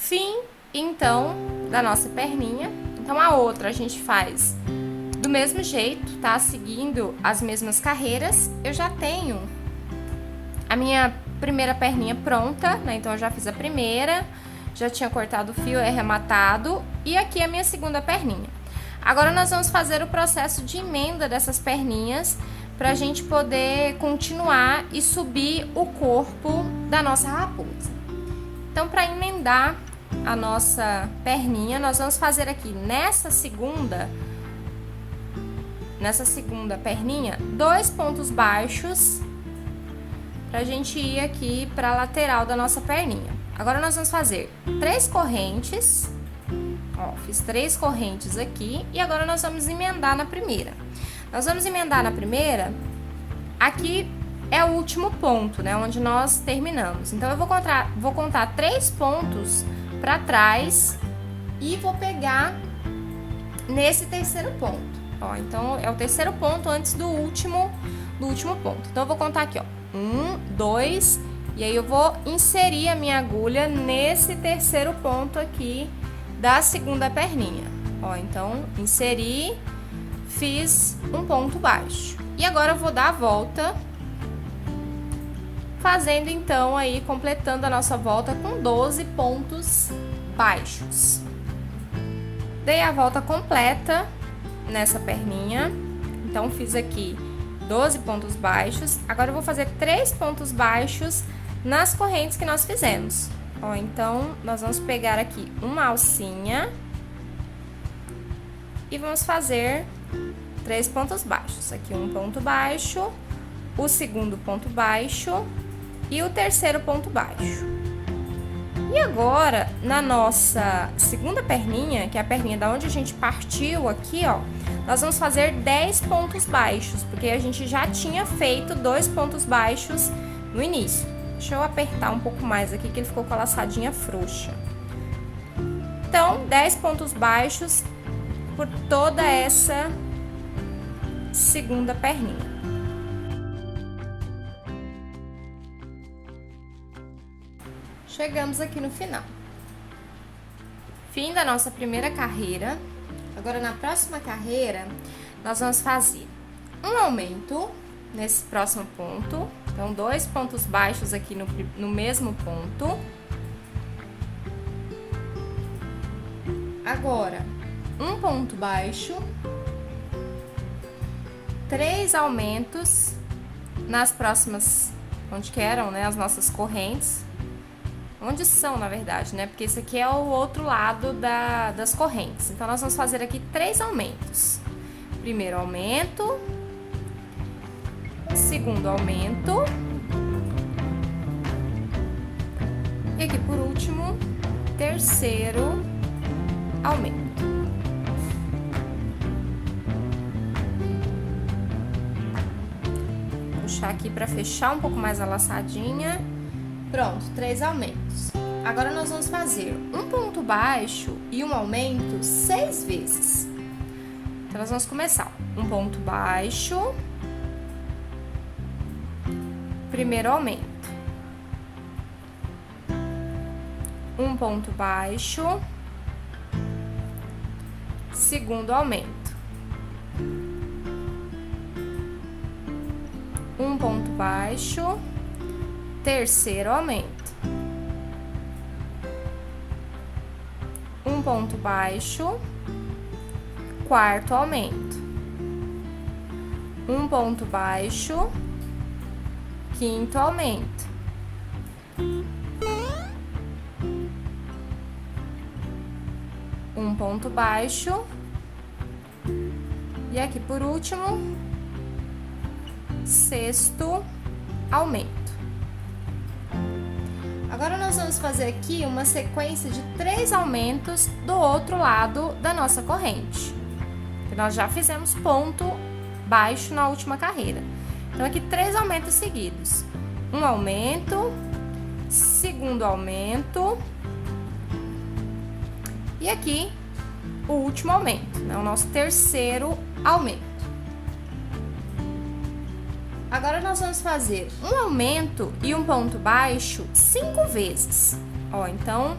Fim, então, da nossa perninha. Então, a outra a gente faz do mesmo jeito, tá? Seguindo as mesmas carreiras. Eu já tenho a minha primeira perninha pronta, né? Então, eu já fiz a primeira, já tinha cortado o fio, arrematado. E aqui a minha segunda perninha. Agora, nós vamos fazer o processo de emenda dessas perninhas pra gente poder continuar e subir o corpo da nossa raposa. Então, para emendar a nossa perninha, nós vamos fazer aqui nessa segunda perninha, 2 pontos baixos pra gente ir aqui para a lateral da nossa perninha. Agora nós vamos fazer 3 correntes, ó, fiz 3 correntes aqui e agora nós vamos emendar na primeira. Nós vamos emendar na primeira, aqui é o último ponto, né, onde nós terminamos. Então eu vou contar 3 pontos para trás e vou pegar nesse terceiro ponto. Ó, então é o terceiro ponto antes do último ponto. Então eu vou contar aqui, ó, 1, 2, e aí eu vou inserir a minha agulha nesse terceiro ponto aqui da segunda perninha. Ó, então inseri, fiz um ponto baixo. E agora eu vou dar a volta, fazendo então aí, completando a nossa volta com 12 pontos baixos. Dei a volta completa nessa perninha, então fiz aqui 12 pontos baixos. Agora eu vou fazer 3 pontos baixos nas correntes que nós fizemos. Ó, então nós vamos pegar aqui uma alcinha e vamos fazer 3 pontos baixos. Aqui um ponto baixo, o segundo ponto baixo e o terceiro ponto baixo. E agora, na nossa segunda perninha, que é a perninha da onde a gente partiu aqui, ó, nós vamos fazer 10 pontos baixos, porque a gente já tinha feito 2 pontos baixos no início. Deixa eu apertar um pouco mais aqui, que ele ficou com a laçadinha frouxa. Então, 10 pontos baixos por toda essa segunda perninha. Chegamos aqui no final. Fim da nossa primeira carreira. Agora, na próxima carreira, nós vamos fazer um aumento nesse próximo ponto. Então, 2 pontos baixos aqui no mesmo ponto. Agora, um ponto baixo. 3 aumentos nas próximas, onde que eram, né, as nossas correntes. Onde são, na verdade, né? Porque esse aqui é o outro lado das correntes. Então, nós vamos fazer aqui 3 aumentos. Primeiro aumento. Segundo aumento. E aqui, por último, terceiro aumento. Vou puxar aqui para fechar um pouco mais a laçadinha. Pronto, 3 aumentos. Agora nós vamos fazer um ponto baixo e um aumento 6 vezes. Então, nós vamos começar. Um ponto baixo. Primeiro aumento. Um ponto baixo. Segundo aumento. Um ponto baixo. Terceiro aumento. Um ponto baixo. Quarto aumento. Um ponto baixo. Quinto aumento. Um ponto baixo. E aqui por último, sexto aumento. Agora nós vamos fazer aqui uma sequência de 3 aumentos do outro lado da nossa corrente. Nós já fizemos ponto baixo na última carreira. Então, aqui 3 aumentos seguidos. Um aumento, segundo aumento e aqui o último aumento, né? O nosso terceiro aumento. Agora nós vamos fazer um aumento e um ponto baixo 5 vezes. Ó, então,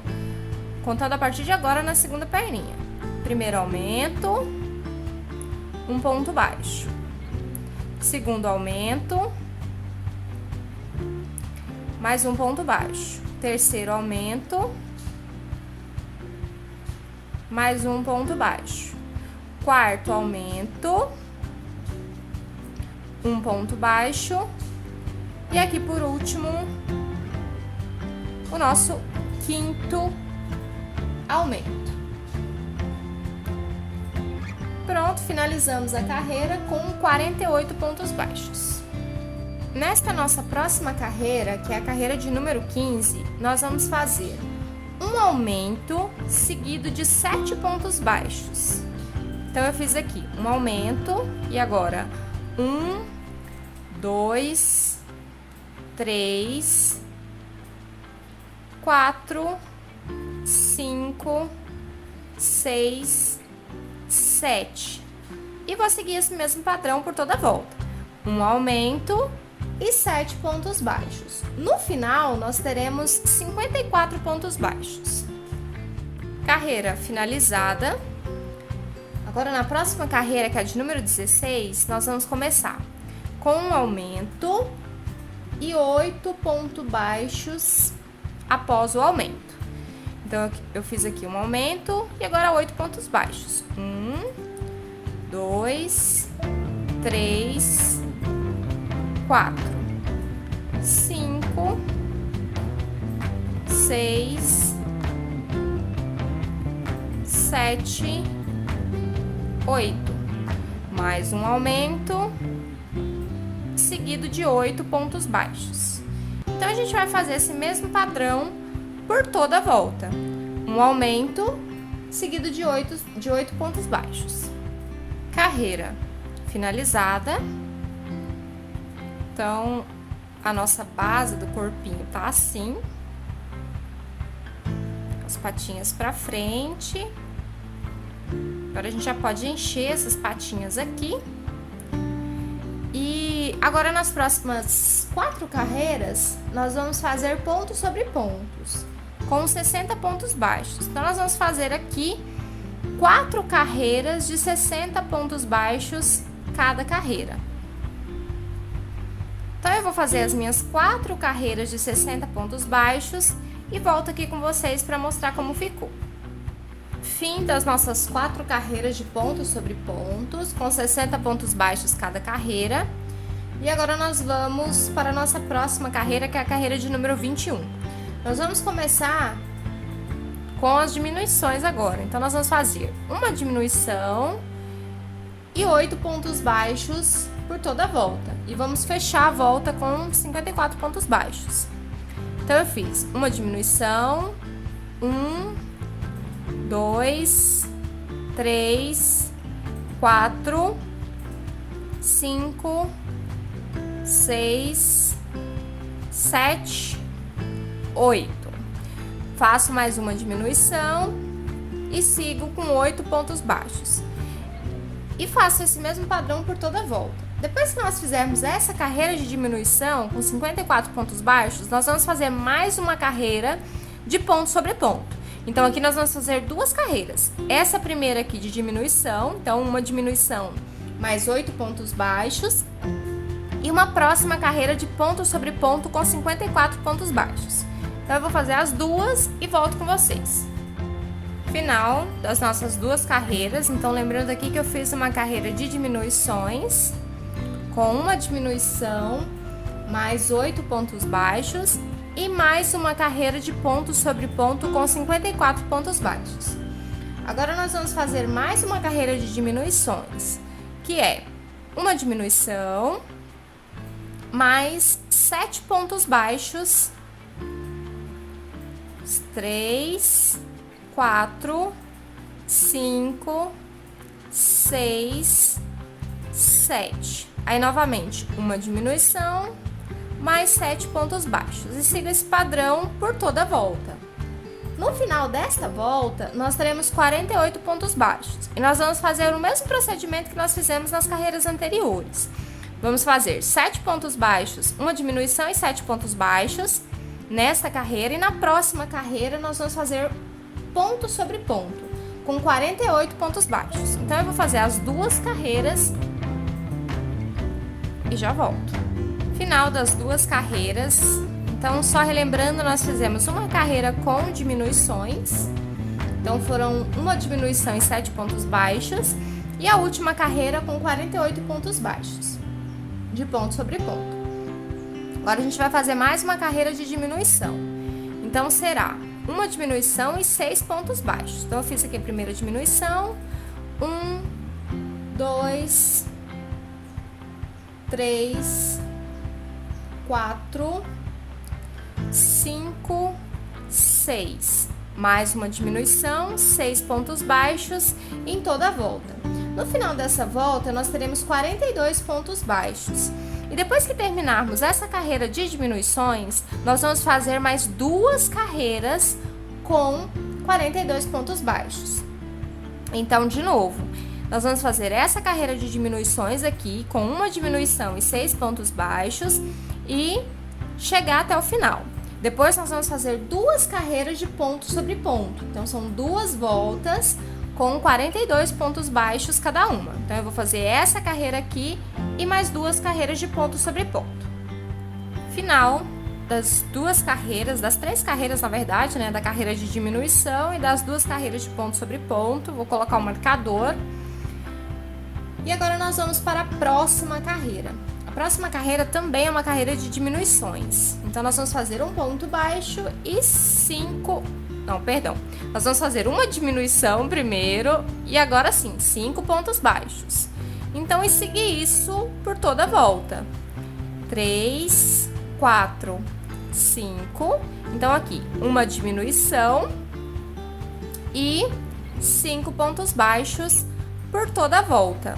contando a partir de agora na segunda perninha. Primeiro aumento, um ponto baixo. Segundo aumento, mais um ponto baixo. Terceiro aumento, mais um ponto baixo. Quarto aumento, um ponto baixo. E aqui por último, o nosso quinto aumento. Pronto, finalizamos a carreira com 48 pontos baixos. Nesta nossa próxima carreira, que é a carreira de número 15, nós vamos fazer um aumento seguido de 7 pontos baixos. Então, eu fiz aqui um aumento e agora 1, 2, 3, 4, 5, 6, 7. E vou seguir esse mesmo padrão por toda a volta. Um aumento e 7 pontos baixos. No final, nós teremos 54 pontos baixos. Carreira finalizada. Agora, na próxima carreira, que é a de número 16, nós vamos começar com um aumento e 8 pontos baixos após o aumento. Então, eu fiz aqui um aumento e agora 8 pontos baixos. 1, 2, 3, 4, 5, 6, 7, 8. Mais um aumento, seguido de 8 pontos baixos. Então, a gente vai fazer esse mesmo padrão por toda a volta. Um aumento, seguido de 8 pontos baixos. Carreira finalizada. Então, a nossa base do corpinho tá assim. As patinhas pra frente. Agora, a gente já pode encher essas patinhas aqui. E agora, nas próximas 4 carreiras, nós vamos fazer pontos sobre pontos, com 60 pontos baixos. Então, nós vamos fazer aqui 4 carreiras de 60 pontos baixos cada carreira. Então, eu vou fazer as minhas 4 carreiras de 60 pontos baixos e volto aqui com vocês para mostrar como ficou. Fim das nossas 4 carreiras de pontos sobre pontos, com 60 pontos baixos cada carreira. E agora nós vamos para a nossa próxima carreira, que é a carreira de número 21. Nós vamos começar com as diminuições agora. Então, nós vamos fazer uma diminuição e 8 pontos baixos por toda a volta. E vamos fechar a volta com 54 pontos baixos. Então, eu fiz uma diminuição, 1, 2, 3, 4, 5, 6, 7, 8. Faço mais uma diminuição e sigo com 8 pontos baixos. E faço esse mesmo padrão por toda a volta. Depois que nós fizermos essa carreira de diminuição com 54 pontos baixos, nós vamos fazer mais uma carreira de ponto sobre ponto. Então, aqui nós vamos fazer 2 carreiras. Essa primeira aqui de diminuição, então uma diminuição mais 8 pontos baixos. E uma próxima carreira de ponto sobre ponto com 54 pontos baixos. Então, eu vou fazer as duas e volto com vocês. Final das nossas 2 carreiras. Então, lembrando aqui que eu fiz uma carreira de diminuições, com uma diminuição, mais 8 pontos baixos e mais uma carreira de ponto sobre ponto com 54 pontos baixos. Agora, nós vamos fazer mais uma carreira de diminuições, que é uma diminuição, mais 7 pontos baixos, 3, 4, 5, 6, 7. Aí, novamente, uma diminuição, mais 7 pontos baixos. E siga esse padrão por toda a volta. No final desta volta, nós teremos 48 pontos baixos. E nós vamos fazer o mesmo procedimento que nós fizemos nas carreiras anteriores. Vamos fazer 7 pontos baixos, uma diminuição e 7 pontos baixos nesta carreira. E na próxima carreira, nós vamos fazer ponto sobre ponto, com 48 pontos baixos. Então, eu vou fazer as duas carreiras e já volto. Final das duas carreiras. Então, só relembrando, nós fizemos uma carreira com diminuições. Então, foram uma diminuição e 7 pontos baixos. E a última carreira com 48 pontos baixos, de ponto sobre ponto. Agora, a gente vai fazer mais uma carreira de diminuição. Então, será uma diminuição e 6 pontos baixos. Então, eu fiz aqui a primeira diminuição. 1, 2, 3, 4, 5, 6. Mais uma diminuição, 6 pontos baixos em toda a volta. No final dessa volta, nós teremos 42 pontos baixos. E depois que terminarmos essa carreira de diminuições, nós vamos fazer mais duas carreiras com 42 pontos baixos. Então, de novo, nós vamos fazer essa carreira de diminuições aqui, com uma diminuição e 6 pontos baixos, e chegar até o final. Depois, nós vamos fazer duas carreiras de ponto sobre ponto. Então, são duas voltas com 42 pontos baixos cada uma. Então, eu vou fazer essa carreira aqui e mais duas carreiras de ponto sobre ponto. Final das duas carreiras, das três carreiras, na verdade, né? Da carreira de diminuição e das duas carreiras de ponto sobre ponto. Vou colocar o marcador. E agora, nós vamos para a próxima carreira. A próxima carreira também é uma carreira de diminuições. Então, nós vamos fazer um ponto baixo e 5... Não, perdão. Nós vamos fazer uma diminuição primeiro e agora sim, 5 pontos baixos. Então, e seguir isso por toda a volta. 3, 4, 5. Então, aqui, uma diminuição e 5 pontos baixos por toda a volta.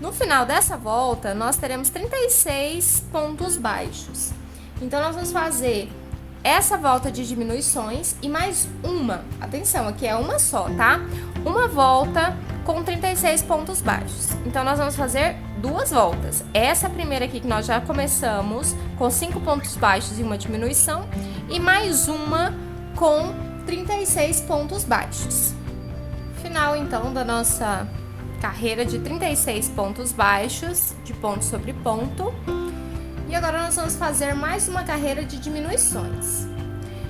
No final dessa volta, nós teremos 36 pontos baixos. Então, nós vamos fazer essa volta de diminuições e mais uma. Atenção, aqui é uma só, tá? Uma volta com 36 pontos baixos. Então, nós vamos fazer duas voltas. Essa primeira aqui que nós já começamos com 5 pontos baixos e uma diminuição. E mais uma com 36 pontos baixos. Final, então, da nossa carreira de 36 pontos baixos, de ponto sobre ponto. E agora nós vamos fazer mais uma carreira de diminuições.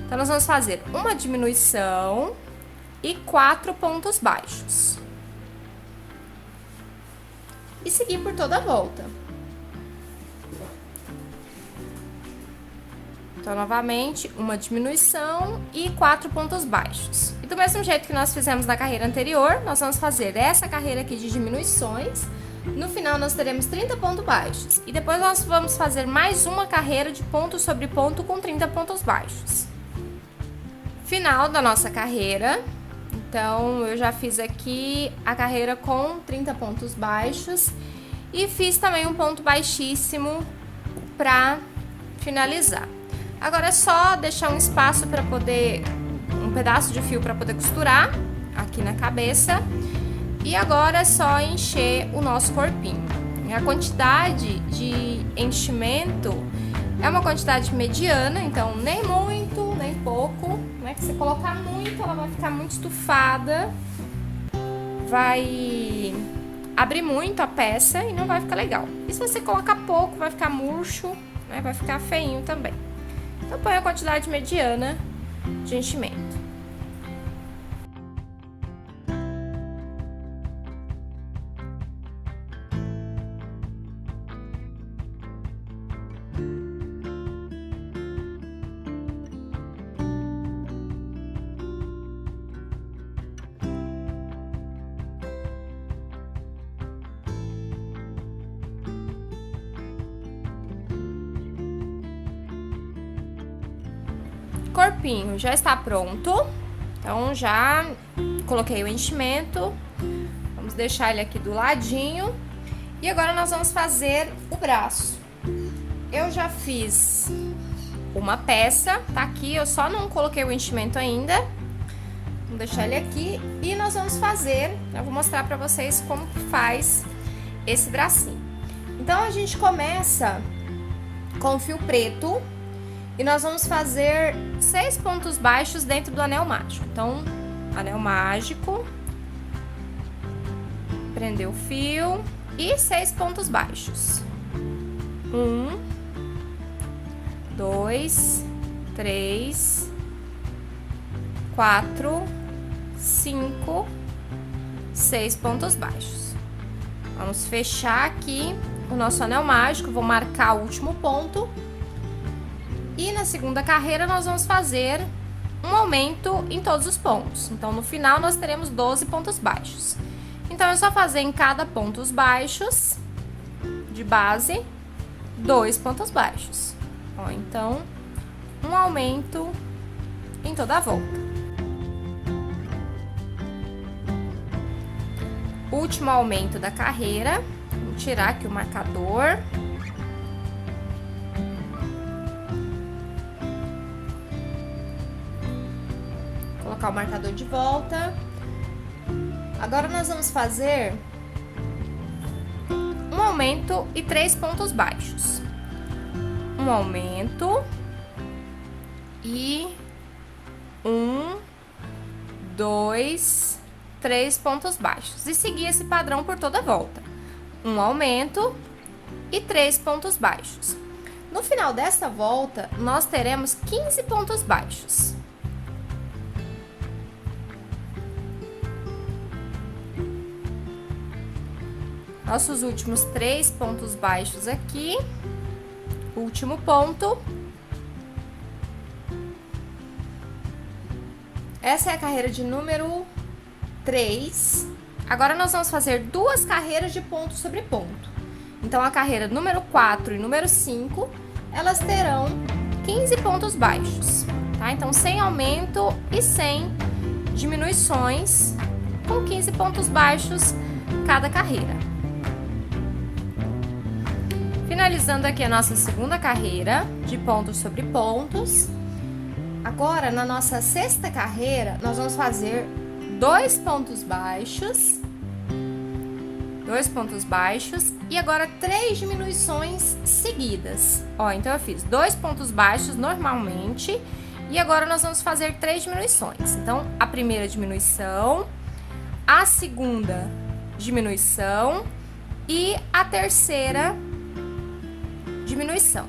Então, nós vamos fazer uma diminuição e 4 pontos baixos. E seguir por toda a volta. Então, novamente, uma diminuição e 4 pontos baixos. E do mesmo jeito que nós fizemos na carreira anterior, nós vamos fazer essa carreira aqui de diminuições. No final, nós teremos 30 pontos baixos. E depois, nós vamos fazer mais uma carreira de ponto sobre ponto com 30 pontos baixos. Final da nossa carreira. Então, eu já fiz aqui a carreira com 30 pontos baixos. E fiz também um ponto baixíssimo para finalizar. Agora, é só deixar um espaço para poder... um pedaço de fio para poder costurar aqui na cabeça. E agora é só encher o nosso corpinho. E a quantidade de enchimento é uma quantidade mediana, então nem muito, nem pouco. Não é que você colocar muito, ela vai ficar muito estufada, vai abrir muito a peça e não vai ficar legal. E se você colocar pouco, vai ficar murcho, né? Vai ficar feinho também. Então, põe a quantidade mediana de enchimento. Corpinho já está pronto, então já coloquei o enchimento, vamos deixar ele aqui do ladinho e agora nós vamos fazer o braço. Eu já fiz uma peça, tá aqui, eu só não coloquei o enchimento ainda, vamos deixar ele aqui e nós vamos fazer, eu vou mostrar pra vocês como que faz esse bracinho. Então, a gente começa com o fio preto. E nós vamos fazer 6 pontos baixos dentro do anel mágico. Então, anel mágico, prender o fio e 6 pontos baixos. 1, 2, 3, 4, 5, 6 pontos baixos. Vamos fechar aqui o nosso anel mágico, vou marcar o último ponto. E na segunda carreira nós vamos fazer um aumento em todos os pontos. Então, no final nós teremos 12 pontos baixos. Então, é só fazer em cada pontos baixos de base 2 pontos baixos. Ó, então, um aumento em toda a volta. Último aumento da carreira. Vou tirar aqui o marcador. Colocar o marcador de volta. Agora nós vamos fazer um aumento e 3 pontos baixos. Um aumento e 1, 2, 3 pontos baixos. E seguir esse padrão por toda a volta. Um aumento e 3 pontos baixos. No final desta volta, nós teremos 15 pontos baixos. Nossos últimos 3 pontos baixos aqui. Último ponto. Essa é a carreira de número 3. Agora, nós vamos fazer 2 carreiras de ponto sobre ponto. Então, a carreira número 4 e número 5, elas terão 15 pontos baixos, tá? Então, sem aumento e sem diminuições, com 15 pontos baixos cada carreira. Finalizando aqui a nossa segunda carreira de pontos sobre pontos. Agora, na nossa sexta carreira, nós vamos fazer 2 pontos baixos. 2 pontos baixos e agora 3 diminuições seguidas. Ó, então eu fiz 2 pontos baixos normalmente e agora nós vamos fazer 3 diminuições. Então, a primeira diminuição, a segunda diminuição e a terceira diminuição.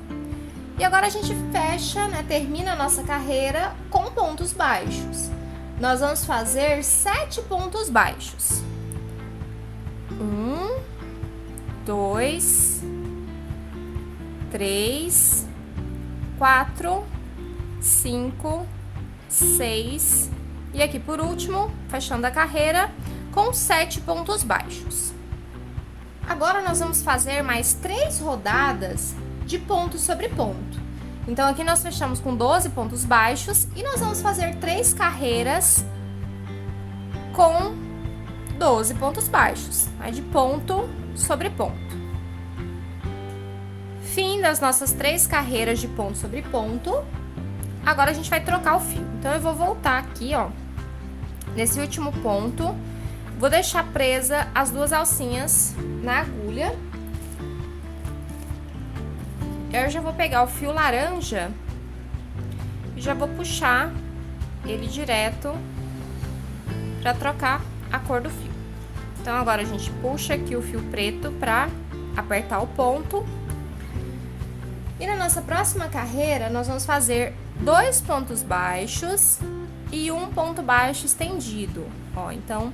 E agora a gente fecha, né, termina a nossa carreira com pontos baixos. Nós vamos fazer 7 pontos baixos. 1, 2, 3, 4, 5, 6 e aqui por último, fechando a carreira com 7 pontos baixos. Agora nós vamos fazer mais 3 rodadas de ponto sobre ponto. Então, aqui nós fechamos com 12 pontos baixos e nós vamos fazer 3 carreiras com 12 pontos baixos, né, de ponto sobre ponto. Fim das nossas 3 carreiras de ponto sobre ponto. Agora, a gente vai trocar o fio. Então, eu vou voltar aqui, ó, nesse último ponto. Vou deixar presa as 2 alcinhas na agulha. Eu já vou pegar o fio laranja e já vou puxar ele direto para trocar a cor do fio. Então, agora a gente puxa aqui o fio preto para apertar o ponto. E na nossa próxima carreira, nós vamos fazer 2 pontos baixos e 1 ponto baixo estendido. Ó, então,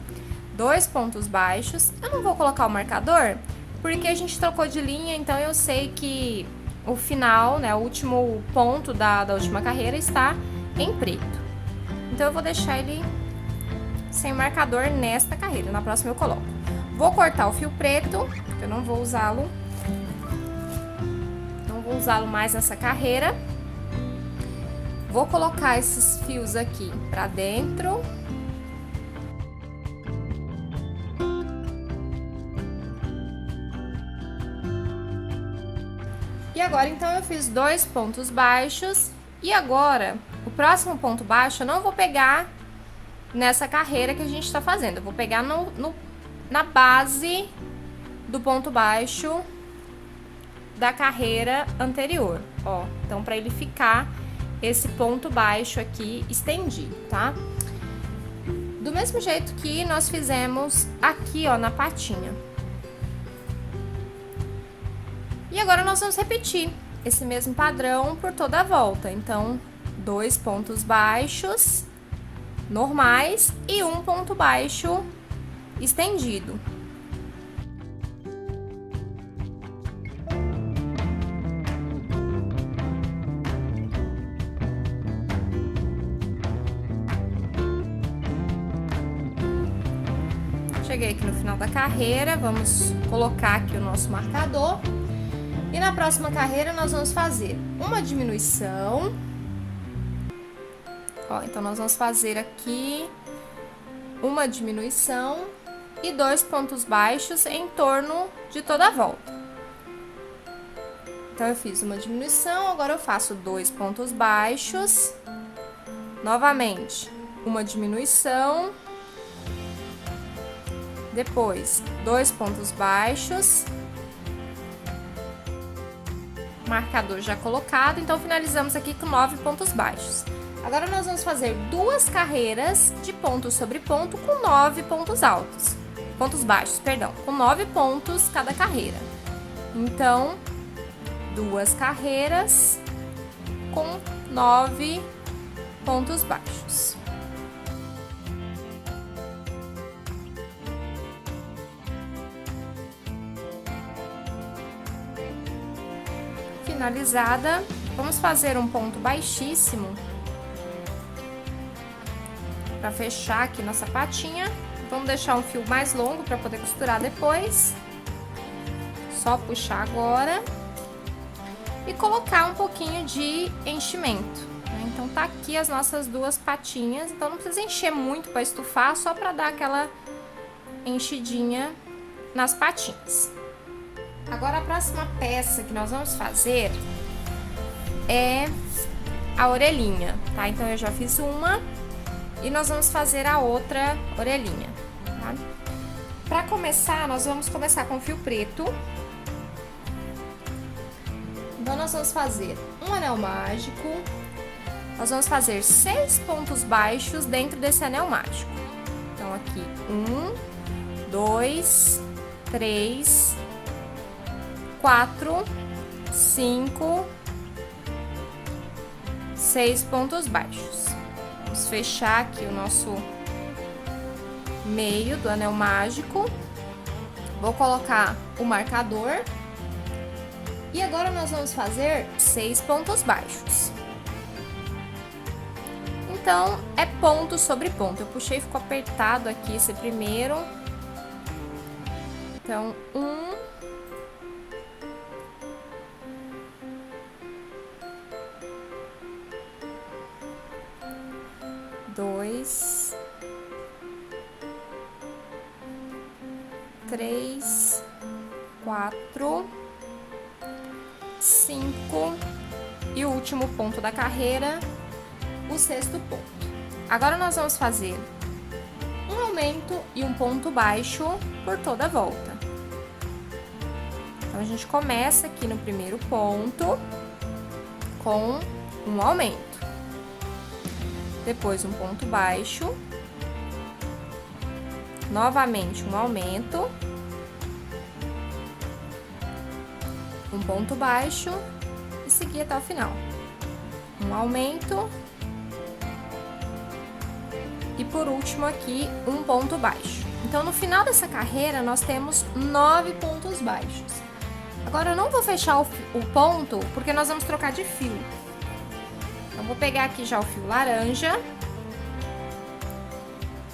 2 pontos baixos. Eu não vou colocar o marcador, porque a gente trocou de linha, então eu sei que o final, né, o último ponto da última carreira está em preto. Então, eu vou deixar ele sem marcador nesta carreira. Na próxima eu coloco. Vou cortar o fio preto, que eu não vou usá-lo. Não vou usá-lo mais nessa carreira. Vou colocar esses fios aqui pra dentro. E agora, então, eu fiz 2 pontos baixos. E agora, o próximo ponto baixo eu não vou pegar nessa carreira que a gente tá fazendo. Eu vou pegar na base do ponto baixo da carreira anterior, ó. Então, pra ele ficar esse ponto baixo aqui estendido, tá? Do mesmo jeito que nós fizemos aqui, ó, na patinha. E agora nós vamos repetir esse mesmo padrão por toda a volta. Então, 2 pontos baixos normais e um ponto baixo estendido. Cheguei aqui no final da carreira, vamos colocar aqui o nosso marcador. E na próxima carreira nós vamos fazer uma diminuição. Ó, então nós vamos fazer aqui uma diminuição e 2 pontos baixos em torno de toda a volta. Então eu fiz uma diminuição, agora eu faço 2 pontos baixos. Novamente, uma diminuição. Depois, 2 pontos baixos. Marcador já colocado, então finalizamos aqui com 9 pontos baixos. Agora nós vamos fazer 2 carreiras de ponto sobre ponto com 9 pontos altos. Pontos baixos, perdão, com 9 pontos cada carreira. Então, 2 carreiras com 9 pontos baixos. Finalizada, vamos fazer um ponto baixíssimo para fechar aqui nossa patinha. Vamos deixar um fio mais longo para poder costurar depois. Só puxar agora e colocar um pouquinho de enchimento, né? Então tá aqui as nossas 2 patinhas, então não precisa encher muito para estufar, só para dar aquela enchidinha nas patinhas. Agora a próxima peça que nós vamos fazer é a orelhinha, tá? Então eu já fiz uma e nós vamos fazer a outra orelhinha, tá? Para começar, nós vamos começar com fio preto. Então nós vamos fazer um anel mágico. Nós vamos fazer 6 pontos baixos dentro desse anel mágico. Então aqui 1, 2, 3, 4, 5, 6 pontos baixos. Vamos fechar aqui o nosso meio do anel mágico. Vou colocar o marcador. E agora nós vamos fazer 6 pontos baixos. Então, é ponto sobre ponto. Eu puxei e ficou apertado aqui esse primeiro. Então, 1, 2, 3, 4, 5 e o último ponto da carreira, o 6º ponto. Agora nós vamos fazer um aumento e um ponto baixo por toda a volta. Então a gente começa aqui no primeiro ponto com um aumento. Depois um ponto baixo, novamente um aumento, um ponto baixo e seguir até o final. Um aumento e por último aqui um ponto baixo. Então no final dessa carreira nós temos 9 pontos baixos. Agora eu não vou fechar o ponto porque nós vamos trocar de fio. Então, vou pegar aqui já o fio laranja.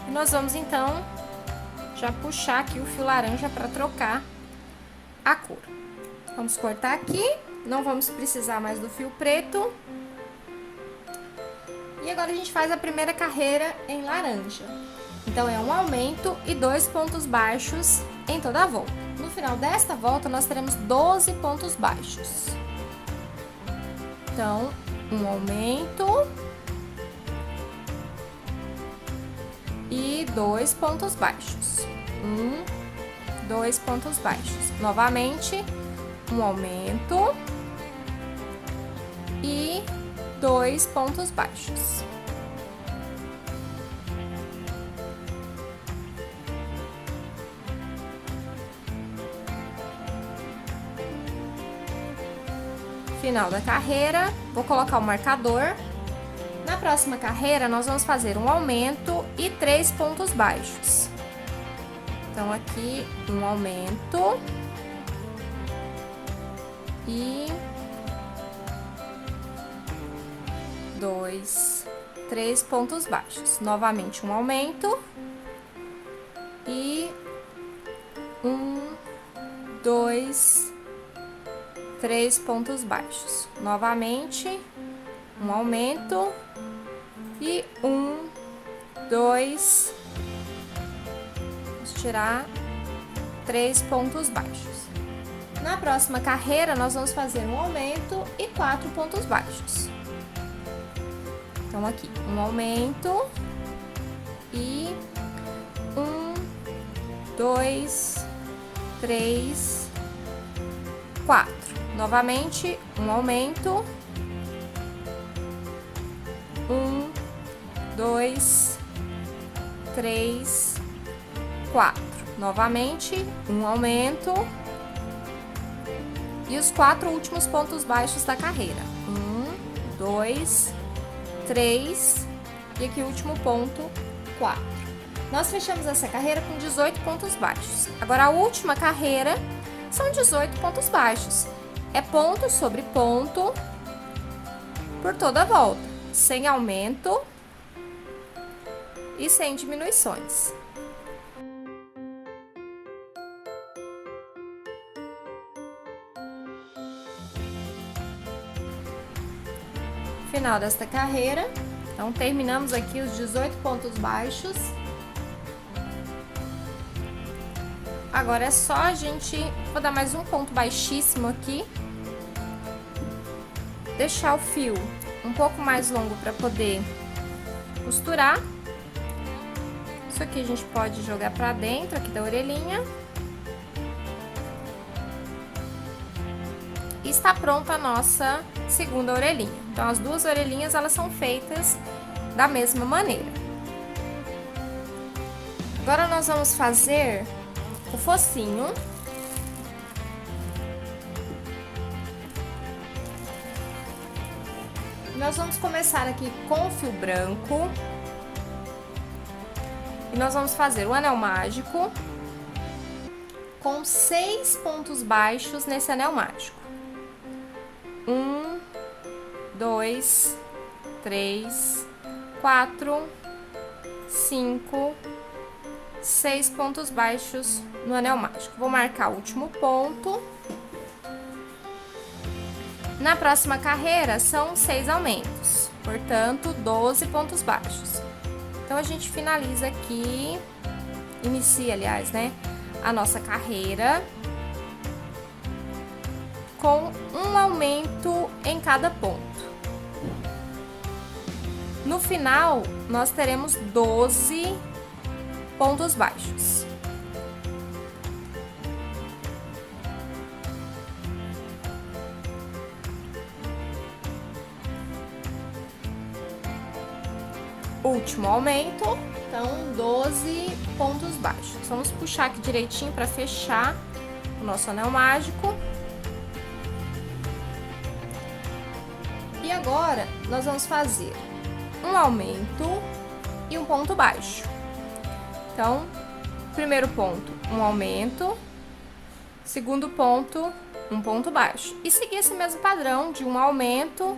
E nós vamos, então, já puxar aqui o fio laranja para trocar a cor. Vamos cortar aqui. Não vamos precisar mais do fio preto. E agora a gente faz a primeira carreira em laranja. Então, é um aumento e 2 pontos baixos em toda a volta. No final desta volta, nós teremos 12 pontos baixos. Então, um aumento e 2 pontos baixos. 2 pontos baixos. Novamente, um aumento e 2 pontos baixos. Final da carreira, vou colocar o marcador. Na próxima carreira, nós vamos fazer um aumento e 3 pontos baixos. Então, aqui, um aumento e 2, 3 pontos baixos. Novamente, um aumento e 2, 3 pontos baixos. Novamente, um aumento e 2, vamos tirar 3 pontos baixos. Na próxima carreira, nós vamos fazer um aumento e 4 pontos baixos. Então, aqui, um aumento e 2, 3, 4. Novamente, um aumento, 2, 3, 4. Novamente, um aumento e os 4 últimos pontos baixos da carreira. 2, 3 e aqui o último ponto, 4. Nós fechamos essa carreira com 18 pontos baixos. Agora, a última carreira são 18 pontos baixos. É ponto sobre ponto por toda a volta, sem aumento e sem diminuições. Final desta carreira, então terminamos aqui os 18 pontos baixos. Agora é só a gente, vou dar mais um ponto baixíssimo aqui, deixar o fio um pouco mais longo para poder costurar. Isso aqui a gente pode jogar para dentro aqui da orelhinha. E está pronta a nossa segunda orelhinha. Então, as duas orelhinhas, elas são feitas da mesma maneira. Agora, nós vamos fazer o focinho. Nós vamos começar aqui com o fio branco. E nós vamos fazer o anel mágico com 6 pontos baixos nesse anel mágico. 1, 2, 3, 4, 5, 6 pontos baixos no anel mágico. Vou marcar o último ponto. Na próxima carreira, são 6 aumentos, portanto, 12 pontos baixos. Então, a gente finaliza aqui, inicia, aliás, né, a nossa carreira com um aumento em cada ponto. No final, nós teremos 12 pontos baixos. Último aumento, então 12 pontos baixos. Vamos puxar aqui direitinho para fechar o nosso anel mágico. E agora, nós vamos fazer um aumento e um ponto baixo. Então, primeiro ponto, um aumento. Segundo ponto, um ponto baixo. E seguir esse mesmo padrão de um aumento,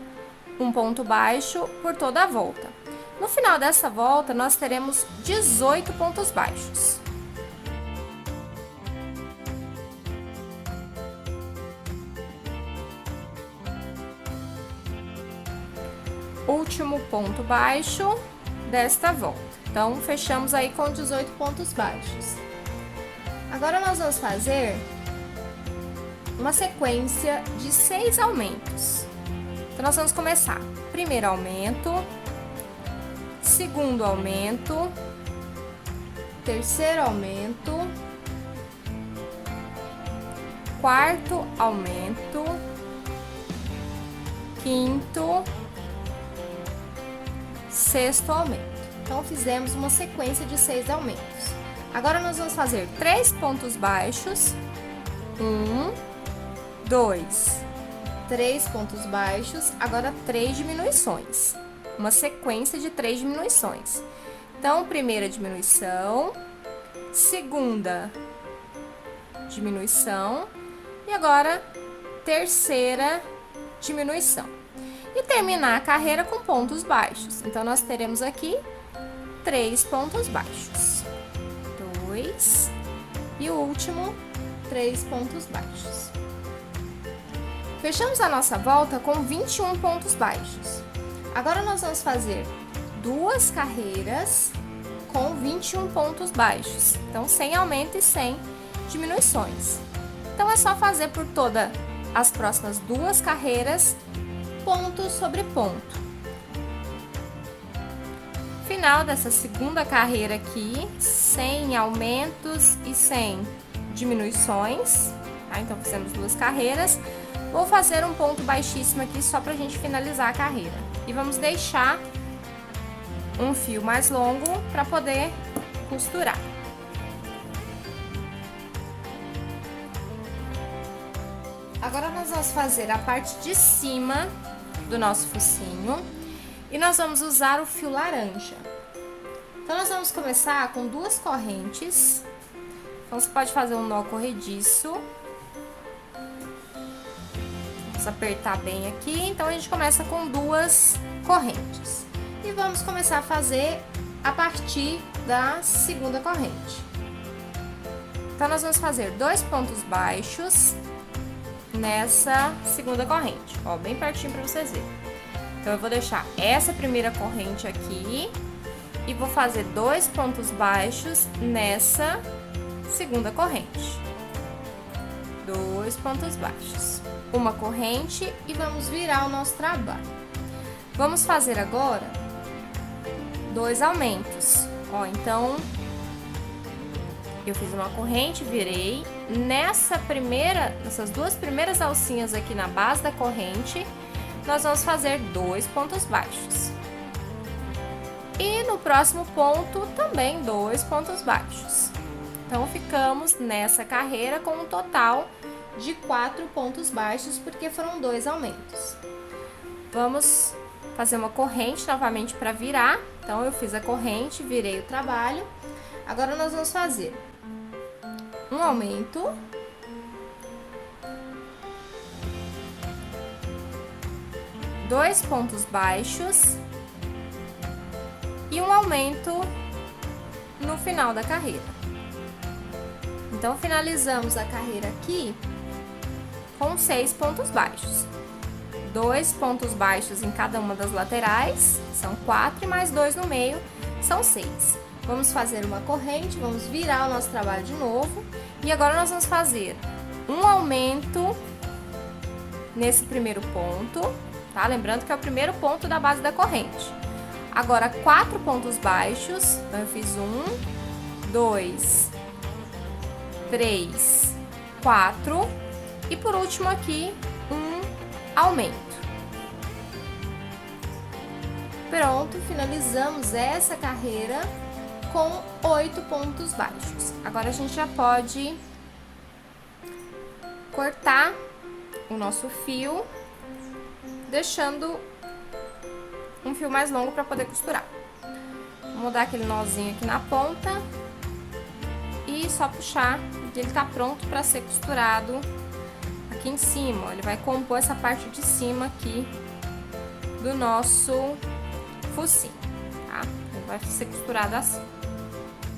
um ponto baixo por toda a volta. No final dessa volta, nós teremos 18 pontos baixos. Último ponto baixo desta volta. Então, fechamos aí com 18 pontos baixos. Agora, nós vamos fazer uma sequência de 6 aumentos. Então, nós vamos começar. Primeiro aumento, segundo aumento, terceiro aumento, quarto aumento, quinto, 6º aumento. Então, fizemos uma sequência de 6 aumentos. Agora, nós vamos fazer 3 pontos baixos. 1, 2, 3 pontos baixos. Agora, 3 diminuições. Uma sequência de 3 diminuições. Então, primeira diminuição, segunda diminuição e agora terceira diminuição. E terminar a carreira com pontos baixos. Então, nós teremos aqui 3 pontos baixos. 2 e o último, 3 pontos baixos. Fechamos a nossa volta com 21 pontos baixos. Agora, nós vamos fazer 2 carreiras com 21 pontos baixos. Então, sem aumento e sem diminuições. Então, é só fazer por todas as próximas 2 carreiras, ponto sobre ponto. Final dessa segunda carreira aqui, sem aumentos e sem diminuições, tá? Então, fizemos 2 carreiras. Vou fazer um ponto baixíssimo aqui só pra gente finalizar a carreira. E vamos deixar um fio mais longo para poder costurar. Agora, nós vamos fazer a parte de cima do nosso focinho e nós vamos usar o fio laranja. Então, nós vamos começar com 2 correntes. Então, você pode fazer um nó corrediço. Vamos apertar bem aqui. Então, a gente começa com 2 correntes. E vamos começar a fazer a partir da segunda corrente. Então, nós vamos fazer 2 pontos baixos nessa segunda corrente, ó, bem pertinho para vocês verem. Então, eu vou deixar essa primeira corrente aqui e vou fazer 2 pontos baixos nessa segunda corrente. 2 pontos baixos, uma corrente e vamos virar o nosso trabalho. Vamos fazer agora 2 aumentos, ó, então eu fiz uma corrente, virei, nessas 2 primeiras alcinhas aqui na base da corrente, nós vamos fazer 2 pontos baixos. E no próximo ponto, também 2 pontos baixos. Então, ficamos nessa carreira com um total de 4 pontos baixos, porque foram 2 aumentos. Vamos fazer uma corrente novamente para virar. Então, eu fiz a corrente, virei o trabalho. Agora, nós vamos fazer um aumento, dois pontos baixos e um aumento no final da carreira. Então, finalizamos a carreira aqui com 6 pontos baixos. 2 pontos baixos em cada uma das laterais, são 4, e mais 2 no meio, são 6. Vamos fazer uma corrente, vamos virar o nosso trabalho de novo. E agora nós vamos fazer um aumento nesse primeiro ponto, tá? Lembrando que é o primeiro ponto da base da corrente. Agora, 4 pontos baixos, então eu fiz 1, 2, 3, 4. E por último aqui, um aumento. Pronto, finalizamos essa carreira com 8 pontos baixos. Agora, a gente já pode cortar o nosso fio, deixando um fio mais longo para poder costurar. Vamos dar aquele nozinho aqui na ponta e só puxar, e ele tá pronto para ser costurado aqui em cima. Ó, ele vai compor essa parte de cima aqui do nosso focinho, tá? Ele vai ser costurado assim.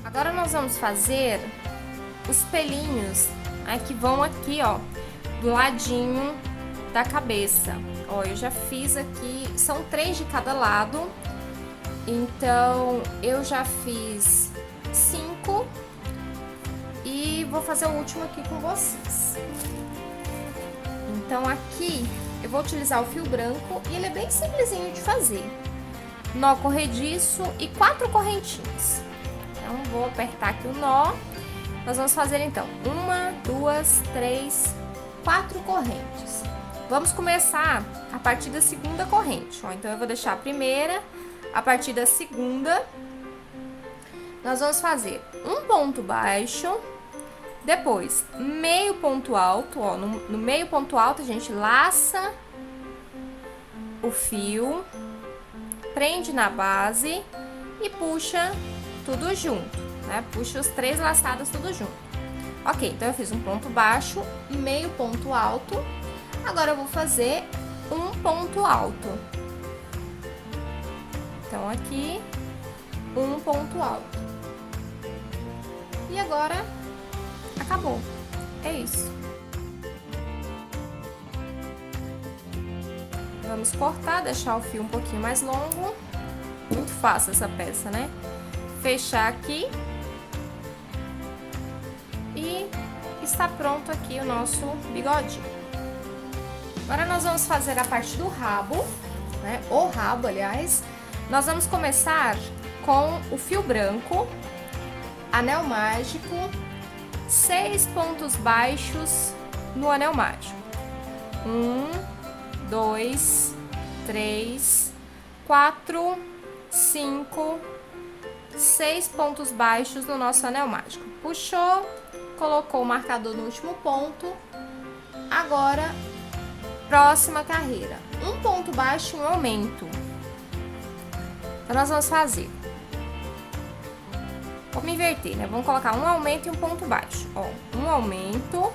Agora, nós vamos fazer os pelinhos, né, que vão aqui, ó, do ladinho da cabeça. Ó, eu já fiz aqui, são 3 de cada lado, então eu já fiz 5 e vou fazer o último aqui com vocês. Então, aqui eu vou utilizar o fio branco e ele é bem simplesinho de fazer. Nó corrediço e 4 correntinhas. Então, vou apertar aqui o nó. Nós vamos fazer, então, 1, 2, 3, 4 correntes. Vamos começar a partir da segunda corrente, ó. Então, eu vou deixar a primeira, A partir da segunda, nós vamos fazer um ponto baixo, depois meio ponto alto, ó, no meio ponto alto a gente laça o fio, prende na base e puxa tudo junto, né? Puxa os 3 laçados tudo junto. Ok, então eu fiz um ponto baixo, meio ponto alto. Agora eu vou fazer um ponto alto. Então aqui, um ponto alto. E agora, acabou. É isso. Vamos cortar, deixar o fio um pouquinho mais longo. Muito fácil essa peça, né? Fechar aqui. E está pronto aqui o nosso bigodinho. Agora nós vamos fazer a parte do rabo, né? O rabo, aliás. Nós vamos começar com o fio branco, anel mágico, 6 pontos baixos no anel mágico. 1, 2, 3, 4, 5, 6 pontos baixos no nosso anel mágico. Puxou, colocou o marcador no último ponto. Agora, próxima carreira. Um ponto baixo, um aumento. Então, nós vamos fazer. Vamos inverter, né? Vamos colocar um aumento e um ponto baixo. Ó, um aumento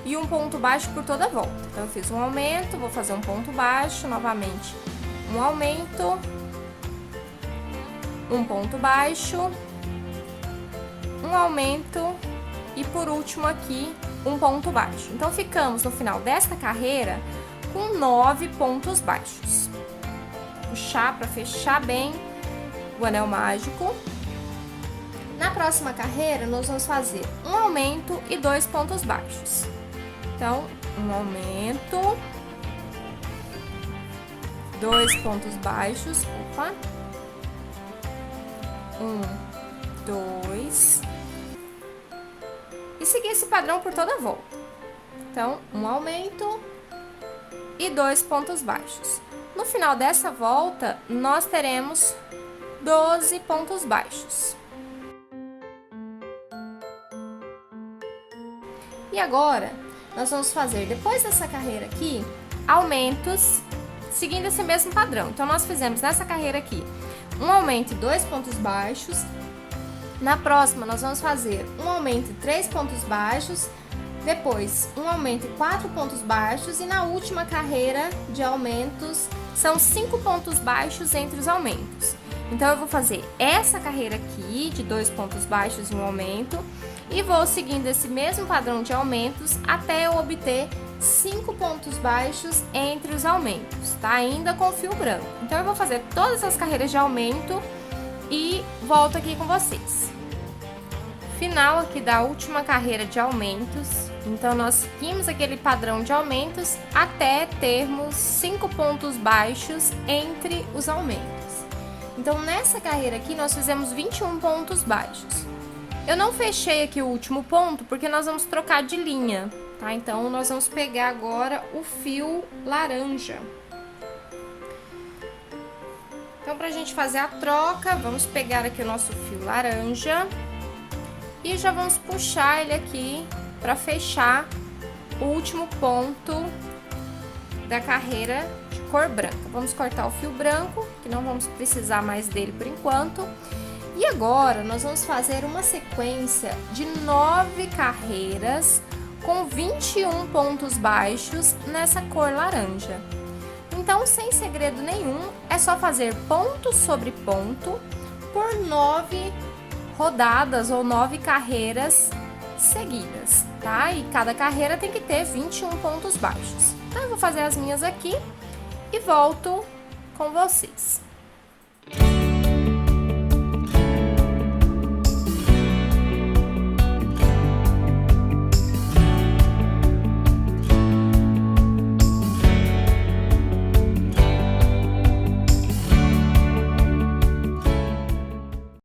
e um ponto baixo por toda a volta. Então, eu fiz um aumento, vou fazer um ponto baixo, novamente. Um aumento, um ponto baixo, um aumento e por último aqui, um ponto baixo. Então, ficamos no final desta carreira com 9 pontos baixos. Puxar para fechar bem o anel mágico. Na próxima carreira, nós vamos fazer um aumento e 2 pontos baixos. Então, um aumento, 2 pontos baixos, opa, 1, 2, e seguir esse padrão por toda a volta. Então, um aumento e 2 pontos baixos. No final dessa volta, nós teremos 12 pontos baixos. E agora, nós vamos fazer, depois dessa carreira aqui, aumentos, seguindo esse mesmo padrão. Então, nós fizemos nessa carreira aqui, um aumento e 2 pontos baixos. Na próxima, nós vamos fazer um aumento e 3 pontos baixos. Depois, um aumento e 4 pontos baixos. E na última carreira de aumentos, são 5 pontos baixos entre os aumentos. Então, eu vou fazer essa carreira aqui, de 2 pontos baixos e um aumento. E vou seguindo esse mesmo padrão de aumentos até eu obter 5 pontos baixos entre os aumentos, tá? Ainda com fio branco. Então, eu vou fazer todas as carreiras de aumento e volto aqui com vocês. Final aqui da última carreira de aumentos. Então, nós seguimos aquele padrão de aumentos até termos 5 pontos baixos entre os aumentos. Então, nessa carreira aqui, nós fizemos 21 pontos baixos. Eu não fechei aqui o último ponto, porque nós vamos trocar de linha, tá? Então, nós vamos pegar agora o fio laranja. Então, pra gente fazer a troca, vamos pegar aqui o nosso fio laranja e já vamos puxar ele aqui pra fechar o último ponto da carreira de cor branca. Vamos cortar o fio branco, que não vamos precisar mais dele por enquanto. E agora, nós vamos fazer uma sequência de 9 carreiras com 21 pontos baixos nessa cor laranja. Então, sem segredo nenhum, é só fazer ponto sobre ponto por 9 rodadas ou 9 carreiras seguidas, tá? E cada carreira tem que ter 21 pontos baixos. Então, eu vou fazer as minhas aqui e volto com vocês.